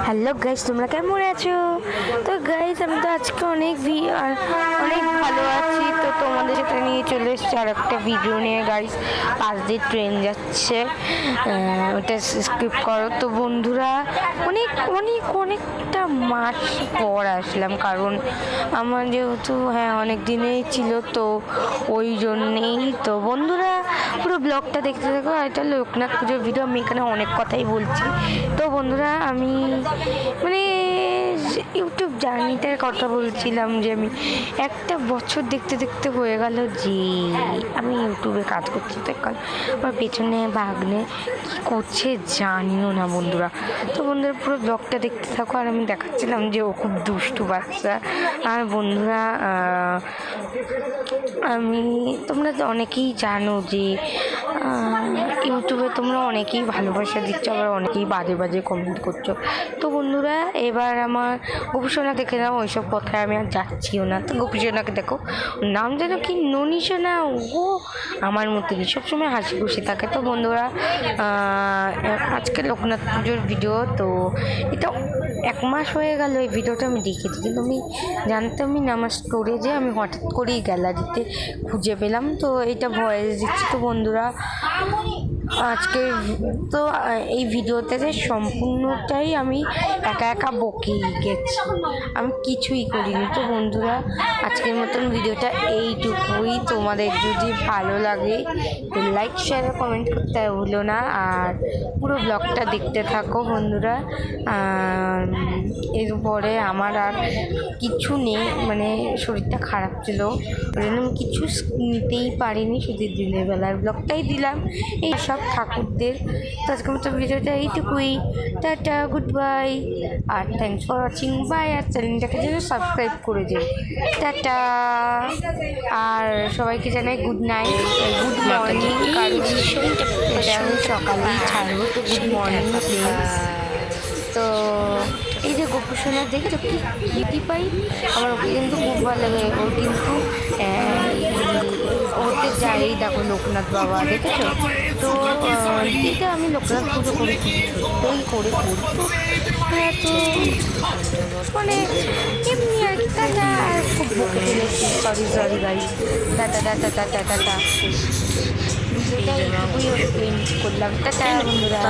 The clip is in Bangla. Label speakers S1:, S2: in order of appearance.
S1: হ্যালো গাইস, তোমরা কেমন আছো? তো গাইস, আমি তো আজকে অনেক ভালো আছি। তো তোমাদের সাথে নিয়ে চলে এসেছি আর একটা ভিডিও নিয়ে। গাইস, পাশ দিয়ে ট্রেন যাচ্ছে, ওটা স্কিপ করো। তো বন্ধুরা, অনেকটা মাস পর আসলাম, কারণ আমার যেহেতু অনেক দিনেই ছিল, তো ওই জন্যেই। তো বন্ধুরা, পুরো ব্লগটা দেখতে থাকো। এটা লোকনাথ পুজোর ভিডিও, আমি এখানে অনেক কথাই বলছি। তো বন্ধুরা, আমি ইউটিউব জার্নিটার কথা বলছিলাম, যে আমি একটা বছর দেখতে দেখতে হয়ে গেল যে আমি ইউটিউবে কাজ করছি। তো এখন আমার পেছনে ভাগ্নে কী করছে জানিও না বন্ধুরা। তো বন্ধুরা, পুরো ব্লগটা দেখতে থাকো। আর আমি দেখাচ্ছিলাম যে ও খুব দুষ্টু বাচ্চা। আর বন্ধুরা, তোমরা তো অনেকেই জানো যে ইউটিউবে তোমরা অনেকেই ভালোবাসা দিচ্ছ, আবার অনেকেই বাজে বাজে কমেন্ট করছো। তো বন্ধুরা, এবার আমার গোপীসোনা দেখে নাও, ওইসব কথায় আমি আর যাচ্ছিও না। তো গোপীসোনাকে দেখো, নাম যেন কি ননিসোনা, ও আমার মতনই সবসময় হাসি খুশি থাকে। তো বন্ধুরা, আজকে লোকনাথ পুজোর ভিডিও। তো এটা 1 মাস হয়ে গেল এই ভিডিওটা আমি দেখেছি, কিন্তু আমি জানতামই না। আমার স্টোরেজে আমি হঠাৎ করেই গ্যালারিতে খুঁজে পেলাম, তো এটা ভয়েস দিচ্ছি। তো বন্ধুরা, আজকে তো এই ভিডিওতে সম্পূর্ণটাই আমি একা বকেই গেছি, আমি কিছুই করিনি। তো বন্ধুরা, আজকের মতন ভিডিওটা এইটুকুই। তোমাদের যদি ভালো লাগে তো লাইক, শেয়ার, কমেন্ট করতে ভুলো না। আর পুরো ব্লগটা দেখতে থাকো বন্ধুরা। এরপরে আমার আর কিছু নেই, শরীরটা খারাপ ছিল, ওই জন্য আমি কিছু নিতেই পারিনি, শুধু দিনের বেলার ব্লগটাই দিলাম এই সব ঠাকুরদের। তো আজকের মতো ভিডিওটা এইটুকুই। টাটা, গুড বাই, আর থ্যাংকস ফর ওয়াচিং, বাই। আর চ্যানেলটাকে যেন সাবস্ক্রাইব করে দিন। টাটা। আর সবাইকে জানাই গুড নাইট, গুড মর্নিং, কারণ এটা আমি সকালেই ছাড়বো। তো গুড মর্নিং প্লিজ। তো এই যে গোপীসোনা দেখছো কি পাই, আমার ওকে কিন্তু খুব ভালো লাগে। ওর কিন্তু ওতে যাই, দেখো লোকনাথ বাবা দেখেছো। তো এটা আমি লোকনাথ পুজো করেছি, সত্যই করে করি। তো এমনি আর কি। টাটা। আর খুব বকে ফেলেছি, সরি গাইস। টাটা। ভিডিওটা একটুকুই করলাম। টাটা বন্ধুরা।